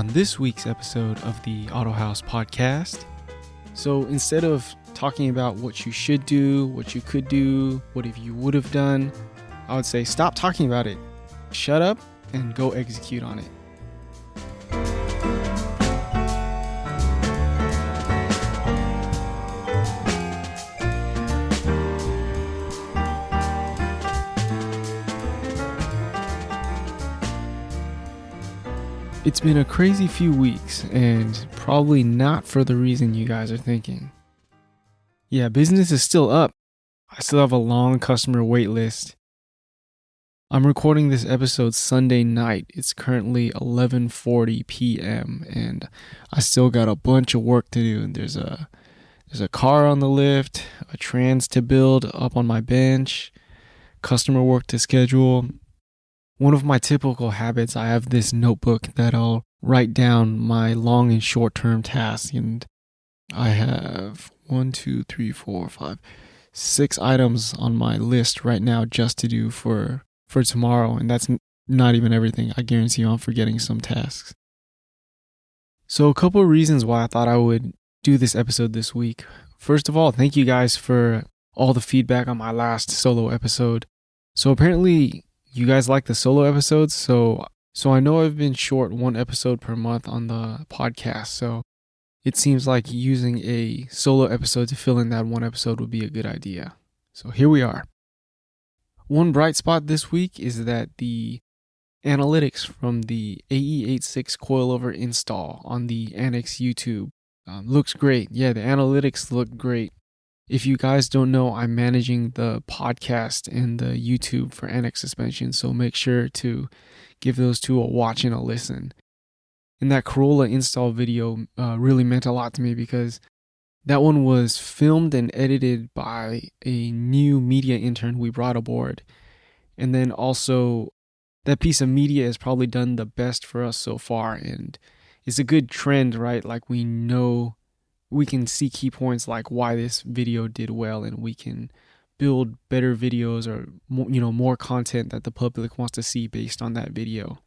on this week's episode of the Autohaus podcast. So instead of talking about what you should do, what you could do, what if you would have done, I would say stop talking about it. Shut up and go execute on it. It's been a crazy few weeks, and probably not for the reason you guys are thinking. Yeah, business is still up. I still have a long customer wait list. I'm recording this episode Sunday night. It's currently 11:40 p.m. and I still got a bunch of work to do. There's a car on the lift, a trans to build up on my bench, customer work to schedule. One of my typical habits, I have this notebook that I'll write down my long and short-term tasks, and I have 6 items on my list right now just to do for tomorrow, and that's not even everything. I guarantee you I'm forgetting some tasks. So a couple of reasons why I thought I would do this episode this week. First of all, thank you guys for all the feedback on my last solo episode. So apparently you guys like the solo episodes, so I know I've been short one episode per month on the podcast, so it seems like using a solo episode to fill in that one episode would be a good idea. So here we are. One bright spot this week is that the analytics from the AE86 coilover install on the Annex YouTube looks great. Yeah, the analytics look great. If you guys don't know, I'm managing the podcast and the YouTube for Annex Suspension, so make sure to give those two a watch and a listen. And that Corolla install video really meant a lot to me because that one was filmed and edited by a new media intern we brought aboard. And then also, that piece of media has probably done the best for us so far, and it's a good trend, right? Like we know we can see key points like why this video did well, and we can build better videos or more content that the public wants to see based on that video.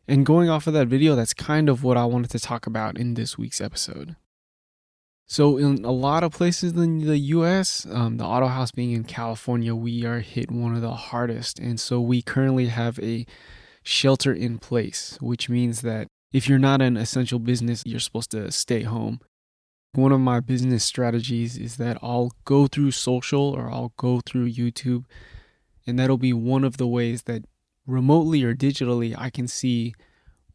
And going off of that video, that's kind of what I wanted to talk about in this week's episode. So in a lot of places in the US, the Autohaus being in California, we are hit one of the hardest. And so we currently have a shelter in place, which means that if you're not an essential business, you're supposed to stay home. One of my business strategies is that I'll go through social or I'll go through YouTube, and that'll be one of the ways that remotely or digitally I can see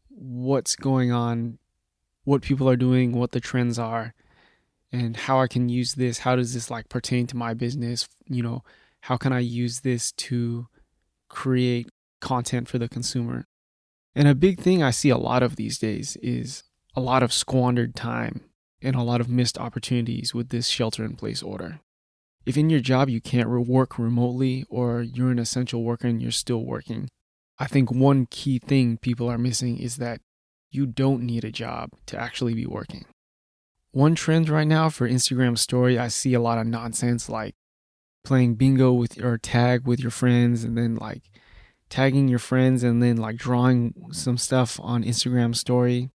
what's going on, what people are doing, what the trends are, and how I can use this. How does this pertain to my business? How can I use this to create content for the consumer? And a big thing I see a lot of these days is a lot of squandered time and a lot of missed opportunities with this shelter-in-place order. If in your job you can't work remotely, or you're an essential worker and you're still working, I think one key thing people are missing is that you don't need a job to actually be working. One trend right now for Instagram story, I see a lot of nonsense like playing bingo or tag with your friends, and then tagging your friends, and then drawing some stuff on Instagram story.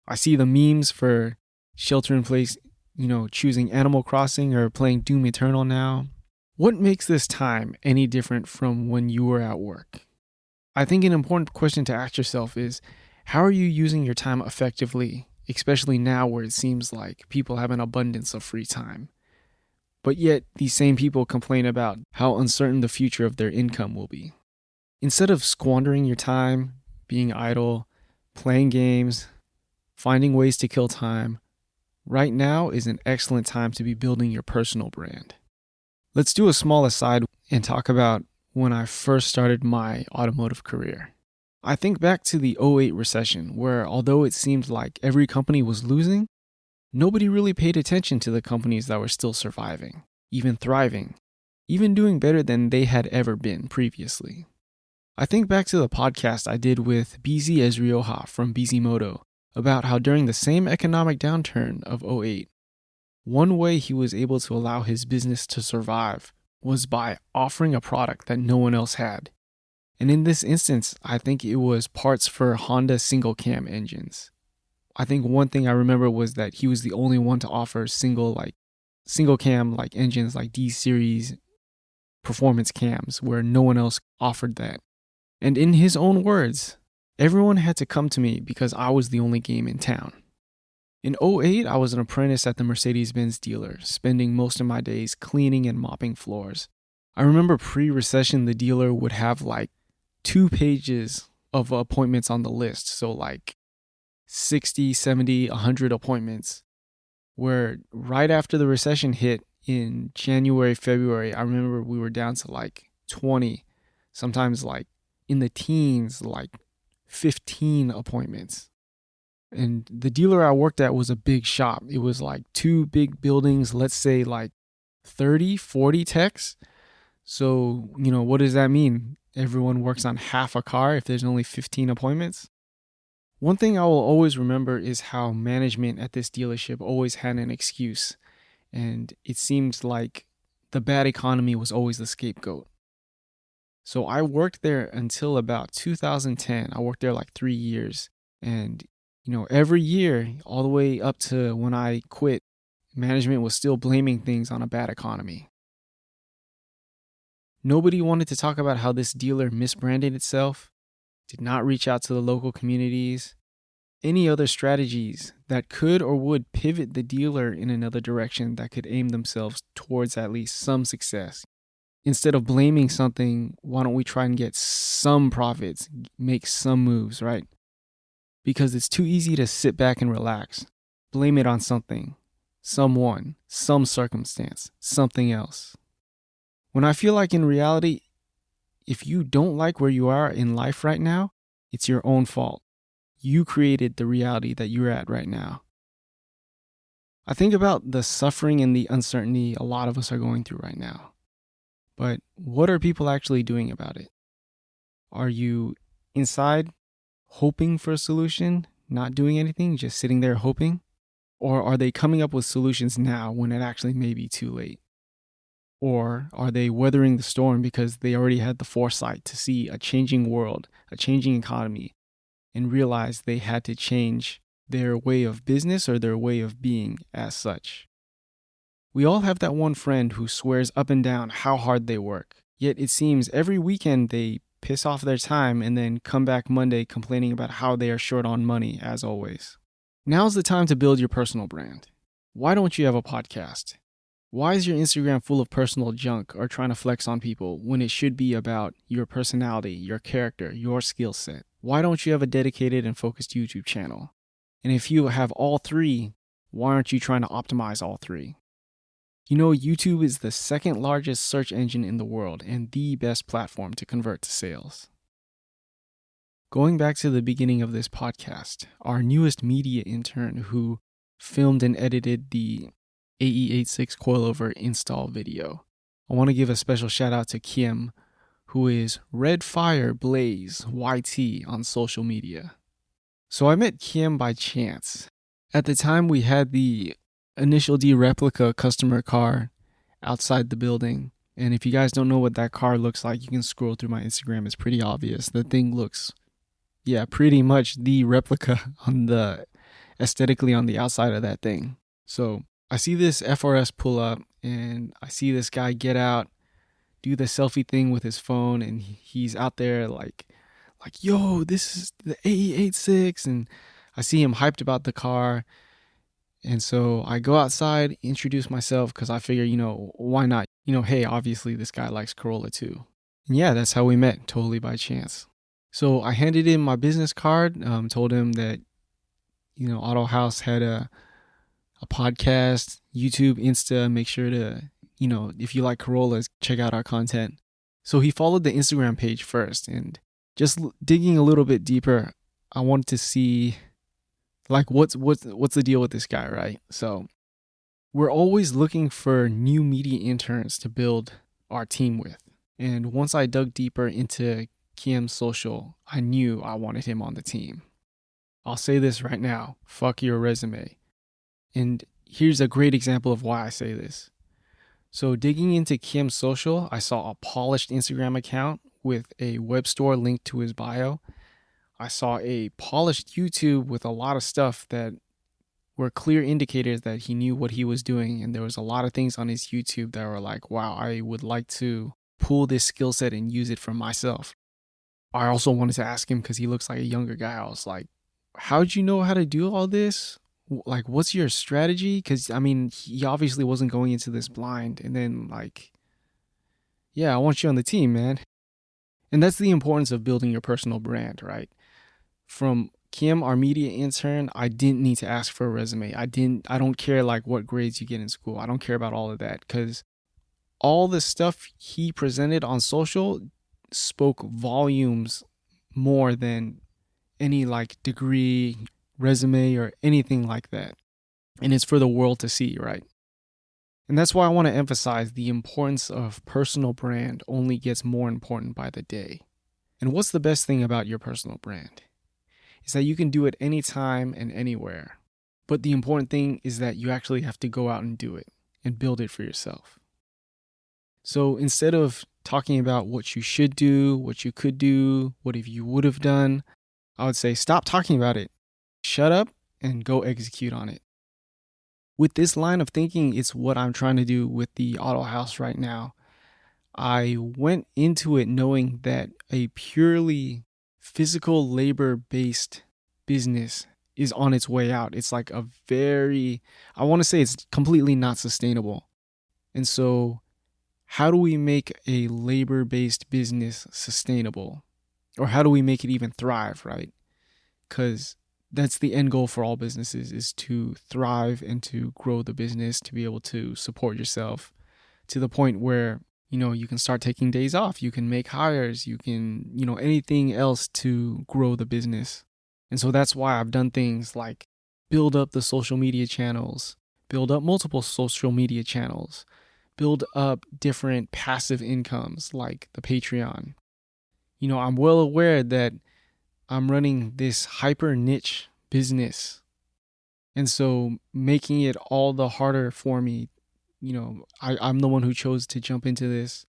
I see the memes for shelter in place, choosing Animal Crossing or playing Doom Eternal now. What makes this time any different from when you were at work? I think an important question to ask yourself is, how are you using your time effectively, especially now where it seems like people have an abundance of free time? But yet, these same people complain about how uncertain the future of their income will be. Instead of squandering your time, being idle, playing games, finding ways to kill time, right now is an excellent time to be building your personal brand. Let's do a small aside and talk about when I first started my automotive career. I think back to the '08 recession, where although it seemed like every company was losing, nobody really paid attention to the companies that were still surviving, even thriving, even doing better than they had ever been previously. I think back to the podcast I did with BZ Ezrioha from BZ Moto about how during the same economic downturn of '08, one way he was able to allow his business to survive was by offering a product that no one else had. And in this instance, I think it was parts for Honda single cam engines. I think one thing I remember was that he was the only one to offer single cam like engines like D series performance cams where no one else offered that. And in his own words, everyone had to come to me because I was the only game in town. In '08, I was an apprentice at the Mercedes-Benz dealer, spending most of my days cleaning and mopping floors. I remember pre-recession, the dealer would have like 2 pages of appointments on the list. So like 60, 70, 100 appointments. Where right after the recession hit in January, February, I remember we were down to like 20, sometimes like in the teens, like 15 appointments. And the dealer I worked at was a big shop. It was like 2 big buildings, let's say like 30, 40 techs. So, what does that mean? Everyone works on half a car if there's only 15 appointments? One thing I will always remember is how management at this dealership always had an excuse, and it seemed like the bad economy was always the scapegoat. So I worked there until about 2010. I worked there like 3 years, and every year, all the way up to when I quit, management was still blaming things on a bad economy. Nobody wanted to talk about how this dealer misbranded itself, did not reach out to the local communities, any other strategies that could or would pivot the dealer in another direction that could aim themselves towards at least some success. Instead of blaming something, why don't we try and get some profits, make some moves, right? Because it's too easy to sit back and relax. Blame it on something, someone, some circumstance, something else. When I feel like in reality, if you don't like where you are in life right now, it's your own fault. You created the reality that you're at right now. I think about the suffering and the uncertainty a lot of us are going through right now. But what are people actually doing about it? Are you inside hoping for a solution, not doing anything, just sitting there hoping? Or are they coming up with solutions now when it actually may be too late? Or are they weathering the storm because they already had the foresight to see a changing world, a changing economy, and realize they had to change their way of business or their way of being as such? We all have that one friend who swears up and down how hard they work, yet it seems every weekend they piss off their time and then come back Monday complaining about how they are short on money, as always. Now's the time to build your personal brand. Why don't you have a podcast? Why is your Instagram full of personal junk or trying to flex on people when it should be about your personality, your character, your skill set? Why don't you have a dedicated and focused YouTube channel? And if you have all 3, why aren't you trying to optimize all 3? YouTube is the second largest search engine in the world and the best platform to convert to sales. Going back to the beginning of this podcast, our newest media intern who filmed and edited the AE86 coilover install video, I want to give a special shout out to Kim, who is Red Fire Blaze YT on social media. So I met Kim by chance. At the time, we had the Initial D replica customer car outside the building. And if you guys don't know what that car looks like, you can scroll through my Instagram. It's pretty obvious. The thing looks, pretty much the replica aesthetically on the outside of that thing. So I see this FRS pull up and I see this guy get out, do the selfie thing with his phone, and he's out there like, yo, this is the AE86, and I see him hyped about the car. And so I go outside, introduce myself, because I figure, why not? Hey, obviously this guy likes Corolla too. And yeah, that's how we met, totally by chance. So I handed him my business card, told him that, Autohaus had a podcast, YouTube, Insta. Make sure to, if you like Corollas, check out our content. So he followed the Instagram page first, and just digging a little bit deeper, I wanted to see, what's the deal with this guy, right? So we're always looking for new media interns to build our team with. And once I dug deeper into Kiem's social, I knew I wanted him on the team. I'll say this right now, fuck your resume. And here's a great example of why I say this. So digging into Kim's social, I saw a polished Instagram account with a web store linked to his bio. I saw a polished YouTube with a lot of stuff that were clear indicators that he knew what he was doing. And there was a lot of things on his YouTube that were like, wow, I would like to pull this skill set and use it for myself. I also wanted to ask him, because he looks like a younger guy, I was like, how'd you know how to do all this? Like, what's your strategy? Because, I mean, he obviously wasn't going into this blind. And then, like, yeah, I want you on the team, man. And that's the importance of building your personal brand, right? From Kim, our media intern, I didn't need to ask for a resume. I don't care like what grades you get in school. I don't care about all of that, because all the stuff he presented on social spoke volumes more than any like degree, resume, or anything like that. And it's for the world to see, right? And that's why I want to emphasize the importance of personal brand only gets more important by the day. And what's the best thing about your personal brand? Is that you can do it anytime and anywhere. But the important thing is that you actually have to go out and do it and build it for yourself. So instead of talking about what you should do, what you could do, what if you would have done, I would say stop talking about it. Shut up and go execute on it. With this line of thinking, it's what I'm trying to do with the Autohaus right now. I went into it knowing that a purely physical labor-based business is on its way out. It's like I want to say it's completely not sustainable. And so how do we make a labor-based business sustainable? Or how do we make it even thrive, right? Because that's the end goal for all businesses, is to thrive and to grow the business, to be able to support yourself to the point where, you can start taking days off, you can make hires, you can, anything else to grow the business. And so that's why I've done things like build up the social media channels, build up multiple social media channels, build up different passive incomes like the Patreon. I'm well aware that I'm running this hyper niche business. And so making it all the harder for me, I'm the one who chose to jump into this.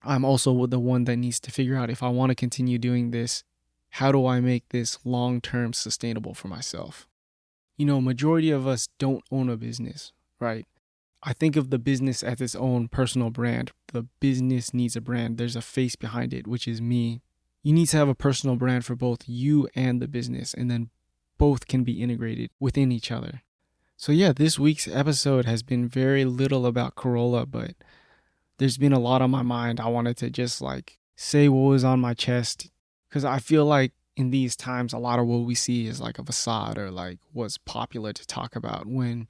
I'm also the one that needs to figure out, if I want to continue doing this, how do I make this long-term sustainable for myself? Majority of us don't own a business, right? I think of the business as its own personal brand. The business needs a brand. There's a face behind it, which is me. You need to have a personal brand for both you and the business, and then both can be integrated within each other. So yeah, this week's episode has been very little about Corolla, but there's been a lot on my mind. I wanted to just say what was on my chest, because I feel like in these times, a lot of what we see is like a facade, or like what's popular to talk about, when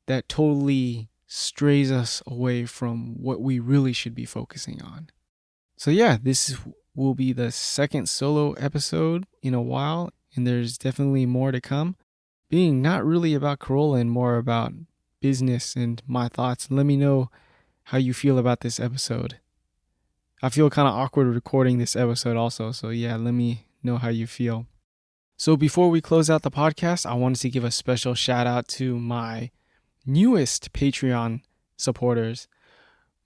that totally strays us away from what we really should be focusing on. So yeah, this will be the second solo episode in a while, and there's definitely more to come, being not really about Corolla and more about business and my thoughts. Let me know how you feel about this episode. I feel kind of awkward recording this episode also, so yeah, let me know how you feel. So before we close out the podcast, I wanted to give a special shout out to my newest Patreon supporters,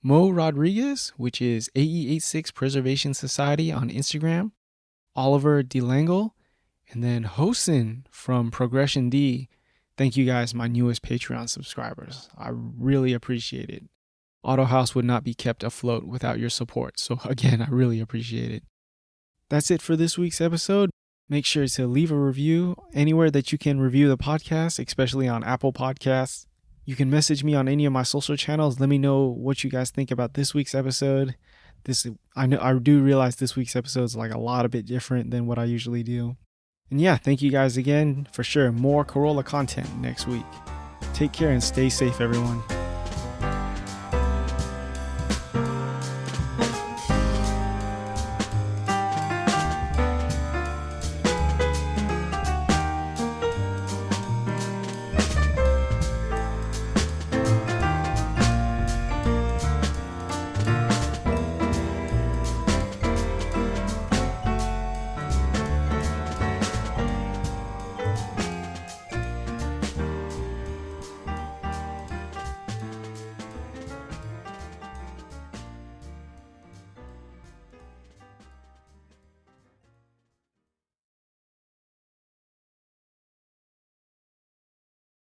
Mo Rodriguez, which is AE86 Preservation Society on Instagram, Oliver DeLangle, and then Hosen from Progression D. Thank you guys, my newest Patreon subscribers. I really appreciate it. Autohaus would not be kept afloat without your support. So again, I really appreciate it. That's it for this week's episode. Make sure to leave a review anywhere that you can review the podcast, especially on Apple Podcasts. You can message me on any of my social channels. Let me know what you guys think about this week's episode. I do realize this week's episode is a lot a bit different than what I usually do. And yeah, thank you guys again. For sure, more Corolla content next week. Take care and stay safe, everyone.